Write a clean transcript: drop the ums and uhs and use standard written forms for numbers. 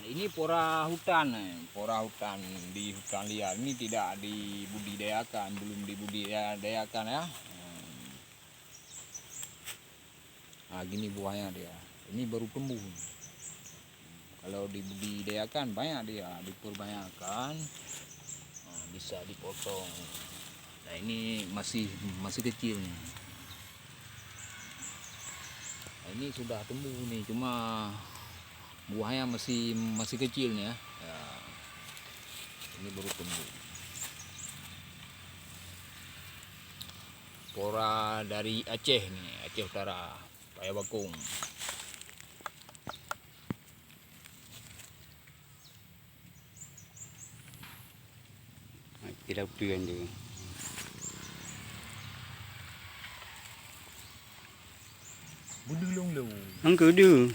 Ini pora hutan, di hutan liar. Ini tidak dibudidayakan, belum dibudidayakan ya. Nah, gini buahnya dia. Ini baru tumbuh. Kalau dibudidayakan banyak dia, diperbanyakkan, nah, bisa dipotong. Nah, ini masih kecil nih. Nah, ini sudah tumbuh nih, cuma buahnya masih kecil nih ya. Ini baru tumbuh. Pora dari Aceh nih, Aceh Utara, Payabakung. Tidak tuan dia. Budulung lu. Angka dia.